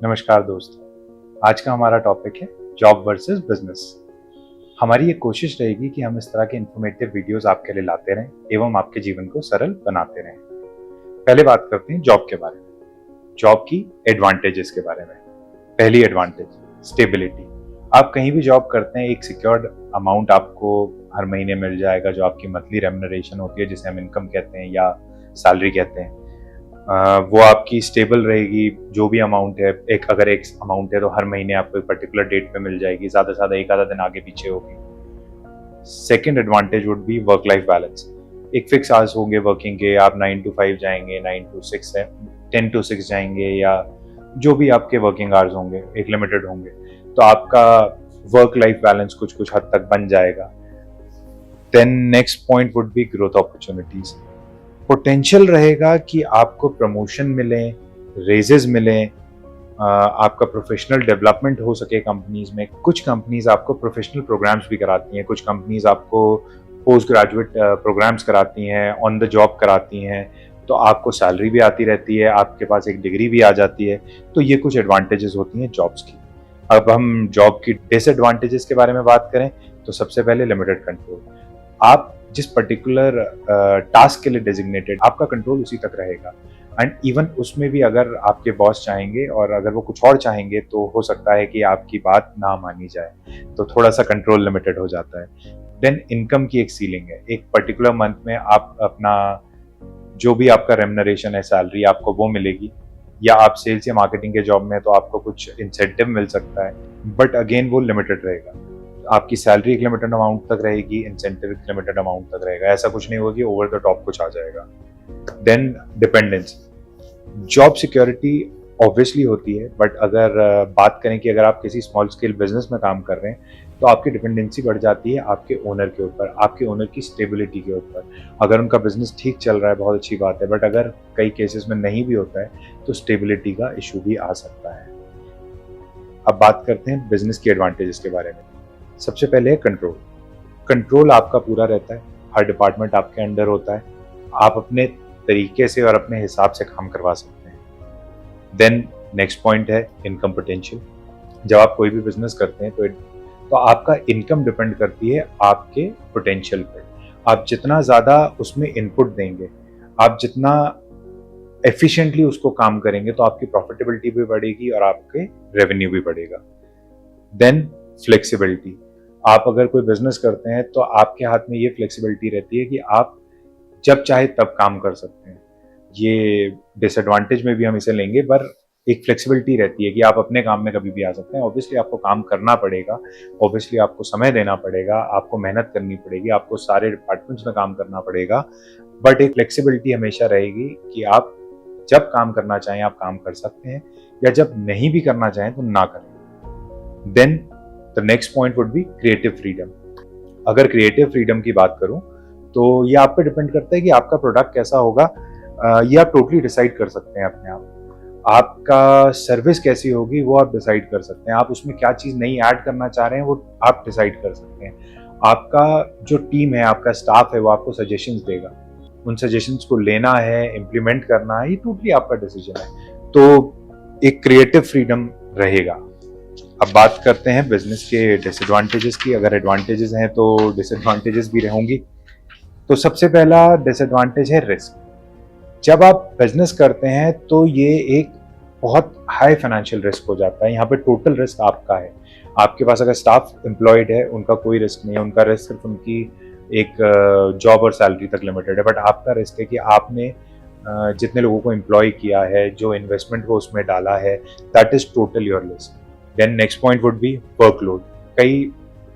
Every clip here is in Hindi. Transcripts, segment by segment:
नमस्कार दोस्तों, आज का हमारा टॉपिक है जॉब वर्सेस बिजनेस। हमारी ये कोशिश रहेगी कि हम इस तरह के इंफॉर्मेटिव वीडियोस आपके लिए लाते रहें एवं आपके जीवन को सरल बनाते रहें। पहले बात करते हैं जॉब के बारे में, जॉब की एडवांटेजेस के बारे में। पहली एडवांटेज, स्टेबिलिटी। आप कहीं भी जॉब करते हैं, एक सिक्योर्ड अमाउंट आपको हर महीने मिल जाएगा, जो आपकी मंथली रेम्युनरेशन होती है, जिसे हम इनकम कहते हैं या सैलरी कहते हैं। वो आपकी स्टेबल रहेगी। जो भी अमाउंट है, अगर एक अमाउंट है तो हर महीने आपको एक पर्टिकुलर डेट पे मिल जाएगी, ज़्यादा से ज़्यादा एक आधा दिन आगे पीछे होगी। Second advantage would be work life balance. एक फिक्स आवर्स होंगे वर्किंग के, आप 9 to 5 जाएंगे, 9 to 6 है, 10 to 6 जाएंगे, या जो भी आपके वर्किंग आवर्स होंगे एक लिमिटेड होंगे, तो आपका वर्क लाइफ बैलेंस कुछ कुछ हद तक बन जाएगा। Then next point would be growth opportunities. Potential रहेगा कि आपको प्रमोशन मिले, रेजेस मिले, आपका प्रोफेशनल डेवलपमेंट हो सके कंपनीज में। कुछ कंपनीज आपको प्रोफेशनल प्रोग्राम्स भी कराती हैं, कुछ कंपनीज आपको पोस्ट ग्रेजुएट प्रोग्राम्स कराती हैं, ऑन द जॉब कराती हैं, तो आपको सैलरी भी आती रहती है, आपके पास एक डिग्री भी आ जाती है। तो ये कुछ एडवांटेजेस होती हैं जॉब्स की। अब हम जॉब की डिसएडवांटेजेस के बारे में बात करें तो सबसे पहले लिमिटेड कंट्रोल। आप जिस पर्टिकुलर टास्क के लिए डेजिग्नेटेड, आपका कंट्रोल उसी तक रहेगा। एंड इवन उसमें भी अगर आपके बॉस चाहेंगे और अगर वो कुछ और चाहेंगे तो हो सकता है कि आपकी बात ना मानी जाए, तो थोड़ा सा कंट्रोल लिमिटेड हो जाता है। देन इनकम की एक सीलिंग है, एक पर्टिकुलर मंथ में आप अपना जो भी आपका रेम्युनरेशन है, सैलरी आपको वो मिलेगी, या आप सेल्स या मार्केटिंग के जॉब में तो आपको कुछ इंसेंटिव मिल सकता है, बट अगेन वो लिमिटेड रहेगा। आपकी सैलरी एक लिमिटेड अमाउंट तक रहेगी, इंसेंटिव एक लिमिटेड अमाउंट तक रहेगा। ऐसा कुछ नहीं होगा कि ओवर द टॉप कुछ आ जाएगा। Then dependence. Job security obviously होती है, बट अगर बात करें कि अगर आप किसी स्मॉल स्केल बिजनेस में काम कर रहे हैं तो आपकी डिपेंडेंसी बढ़ जाती है आपके ओनर के ऊपर, आपके ओनर की स्टेबिलिटी के ऊपर। अगर उनका बिजनेस ठीक चल रहा है बहुत अच्छी बात है, बट अगर कई केसेस में नहीं भी होता है तो स्टेबिलिटी का इशू भी आ सकता है। अब बात करते हैं बिजनेस की एडवांटेजेस के बारे में। सबसे पहले है कंट्रोल। कंट्रोल आपका पूरा रहता है, हर डिपार्टमेंट आपके अंडर होता है, आप अपने तरीके से और अपने हिसाब से काम करवा सकते हैं। देन नेक्स्ट पॉइंट है इनकम पोटेंशियल। जब आप कोई भी बिजनेस करते हैं तो आपका इनकम डिपेंड करती है आपके पोटेंशियल पे। आप जितना ज़्यादा उसमें इनपुट देंगे, आप जितना एफिशिएंटली उसको काम करेंगे, तो आपकी प्रॉफिटेबिलिटी भी बढ़ेगी और आपके रेवेन्यू भी बढ़ेगा। Then flexibility. आप अगर कोई बिजनेस करते हैं तो आपके हाथ में ये फ्लेक्सिबिलिटी रहती है कि आप जब चाहे तब काम कर सकते हैं। ये डिसएडवांटेज में भी हम इसे लेंगे, पर एक फ्लेक्सिबिलिटी रहती है कि आप अपने काम में कभी भी आ सकते हैं। ऑब्वियसली आपको काम करना पड़ेगा, ऑब्वियसली आपको समय देना पड़ेगा, आपको मेहनत करनी पड़ेगी, आपको सारे डिपार्टमेंट्स में काम करना पड़ेगा, बट एक फ्लेक्सिबिलिटी हमेशा रहेगी कि आप जब काम करना चाहें आप काम कर सकते हैं, या जब नहीं भी करना चाहें तो ना करें। Then the next point would be creative freedom. अगर क्रिएटिव फ्रीडम की बात करूं तो ये आप पे डिपेंड करता है कि आपका प्रोडक्ट कैसा होगा। ये आप टोटली डिसाइड कर सकते हैं अपने आप। आपका सर्विस कैसी होगी वो आप डिसाइड कर सकते हैं। आप उसमें क्या चीज़ नई ऐड करना चाह रहे हैं वो आप डिसाइड कर सकते हैं। आपका जो टीम है, आपका स्टाफ है, वो आपको सजेशंस देगा। उन सजेशंस को लेना है, इम्प्लीमेंट करना है, ये टोटली आपका डिसीजन है। तो एक क्रिएटिव फ्रीडम रहेगा। अब बात करते हैं बिजनेस के डिसएडवांटेजेस की। अगर एडवांटेजेस हैं तो डिसएडवांटेजेस भी होंगी। तो सबसे पहला डिसएडवांटेज है रिस्क। जब आप बिजनेस करते हैं तो ये एक बहुत हाई फाइनेंशियल रिस्क हो जाता है। यहाँ पे टोटल रिस्क आपका है। आपके पास अगर स्टाफ एम्प्लॉयड है, उनका कोई रिस्क नहीं है, उनका रिस्क सिर्फ उनकी एक जॉब और सैलरी तक लिमिटेड है। बट आपका रिस्क है कि आपने जितने लोगों को एम्प्लॉय किया है, जो इन्वेस्टमेंट को उसमें डाला है, that is total your risk. Then next point would be workload. कई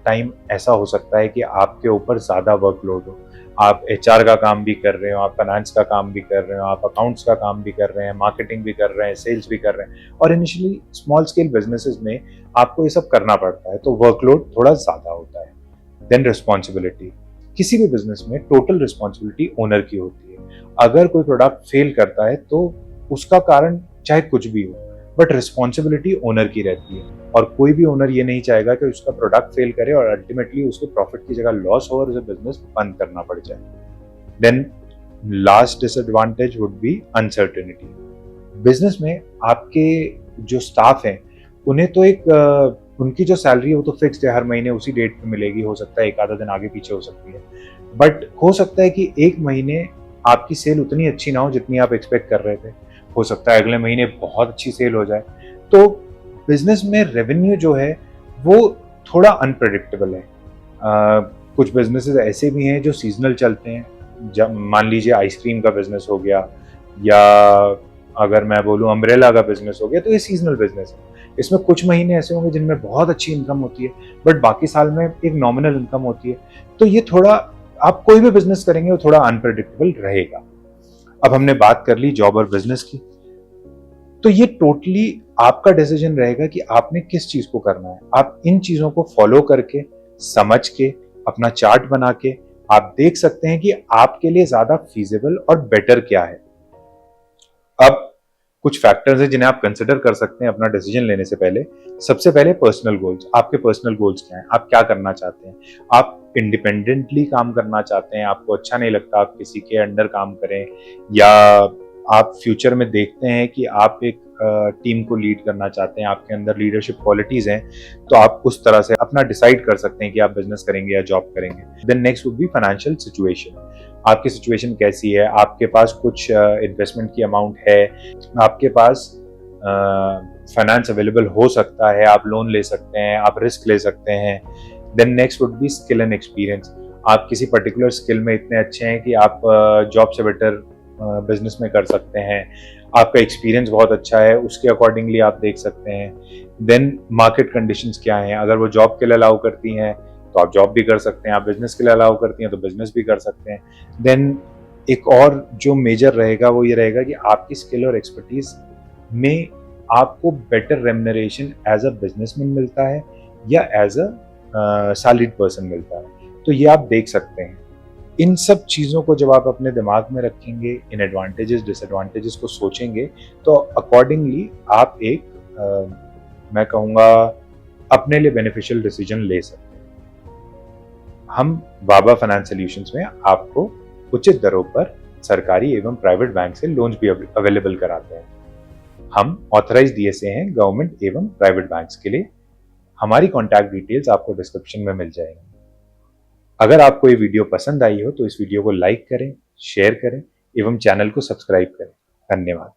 टाइम ऐसा हो सकता है कि आपके ऊपर ज़्यादा वर्कलोड हो। आप एचआर का काम भी कर रहे हो, आप फाइनेंस का काम भी कर रहे हो, आप अकाउंट्स का काम भी कर रहे हैं, मार्केटिंग भी कर रहे हैं, सेल्स भी कर रहे हैं, और इनिशियली स्मॉल स्केल बिजनेसेस में आपको ये सब करना पड़ता है, तो वर्कलोड थोड़ा ज़्यादा होता है। Then responsibility. किसी भी बिजनेस में टोटल रिस्पॉन्सिबिलिटी ओनर की होती है। अगर कोई प्रोडक्ट फेल करता है तो उसका कारण चाहे कुछ भी हो, बट रिस्पॉन्सिबिलिटी ओनर की रहती है। और कोई भी ओनर ये नहीं चाहेगा कि उसका प्रोडक्ट फेल करे और अल्टीमेटली उसके प्रॉफिट की जगह लॉस हो और उसे बिजनेस बंद करना पड़ जाए। Then last disadvantage would be uncertainty. Business में आपके जो स्टाफ है उन्हें तो उनकी जो सैलरी है वो तो फिक्स्ड है, हर महीने उसी डेट पे मिलेगी। हो सकता है एक आधा दिन आगे पीछे हो सकती है, बट हो सकता है कि एक महीने आपकी सेल उतनी अच्छी ना हो जितनी आप एक्सपेक्ट कर रहे थे। हो सकता है अगले महीने बहुत अच्छी सेल हो जाए। तो बिजनेस में रेवेन्यू जो है वो थोड़ा अनप्रेडिक्टेबल है। कुछ बिजनेसेस ऐसे भी हैं जो सीजनल चलते हैं। जब मान लीजिए आइसक्रीम का बिजनेस हो गया, या अगर मैं बोलूँ अम्ब्रेला का बिजनेस हो गया, तो ये सीजनल बिजनेस है। इसमें कुछ महीने ऐसे होंगे जिनमें बहुत अच्छी इनकम होती है, बट बाकी साल में एक नॉमिनल इनकम होती है। तो ये थोड़ा, आप कोई भी बिजनेस करेंगे वो थोड़ा अनप्रेडिक्टेबल रहेगा। अब हमने बात कर ली जॉब और बिजनेस की, तो ये टोटली आपका डिसीजन रहेगा कि आपने किस चीज को करना है। आप इन चीजों को फॉलो करके, समझ के, अपना चार्ट बना के आप देख सकते हैं कि आपके लिए ज्यादा फीजिबल और बेटर क्या है। अब कुछ फैक्टर्स हैं जिन्हें आप कंसिडर कर सकते हैं अपना डिसीजन लेने से पहले। सबसे पहले पर्सनल गोल्स। आपके पर्सनल गोल्स क्या हैं, आप क्या करना चाहते हैं? आप इंडिपेंडेंटली काम करना चाहते हैं, आपको अच्छा नहीं लगता आप किसी के अंडर काम करें, या आप फ्यूचर में देखते हैं कि आप एक टीम को लीड करना चाहते हैं, आपके अंदर लीडरशिप क्वालिटीज हैं, तो आप उस तरह से अपना डिसाइड कर सकते हैं कि आप बिजनेस करेंगे या जॉब करेंगे। Then next would be financial situation. आपकी सिचुएशन कैसी है? आपके पास कुछ इन्वेस्टमेंट की अमाउंट है, आपके पास फाइनेंस अवेलेबल हो सकता है, आप लोन ले सकते हैं, आप रिस्क ले सकते हैं। Then next would be skill and experience. आप किसी पर्टिकुलर स्किल में इतने अच्छे हैं कि आप जॉब से बेटर बिजनेस में कर सकते हैं। आपका एक्सपीरियंस बहुत अच्छा है, उसके अकॉर्डिंगली आप देख सकते हैं। देन मार्केट कंडीशंस क्या हैं? अगर वो जॉब के लिए अलाउ करती हैं तो आप जॉब भी कर सकते हैं, आप बिजनेस के लिए अलाउ करती हैं तो बिजनेस भी कर सकते हैं। देन एक और जो मेजर रहेगा वो ये रहेगा कि आपकी स्किल और एक्सपर्टीज में आपको better remuneration as a businessman मिलता है या एज अ सैलरीड पर्सन मिलता है। तो ये आप देख सकते हैं। इन सब चीज़ों को जब आप अपने दिमाग में रखेंगे, इन एडवांटेजेस डिसएडवांटेजेस को सोचेंगे, तो अकॉर्डिंगली आप एक मैं कहूँगा अपने लिए बेनिफिशियल डिसीजन ले सकते हैं। हम वाबा फाइनेंस सॉल्यूशंस में आपको उचित दरों पर सरकारी एवं प्राइवेट बैंक से लोन्स भी अवेलेबल कराते हैं। हम ऑथराइज्ड डीएसए हैं गवर्नमेंट एवं प्राइवेट बैंक्स के लिए। हमारी कॉन्टैक्ट डिटेल्स आपको डिस्क्रिप्शन में मिल जाएंगी। अगर आपको ये वीडियो पसंद आई हो तो इस वीडियो को लाइक करें, शेयर करें एवं चैनल को सब्सक्राइब करें। धन्यवाद।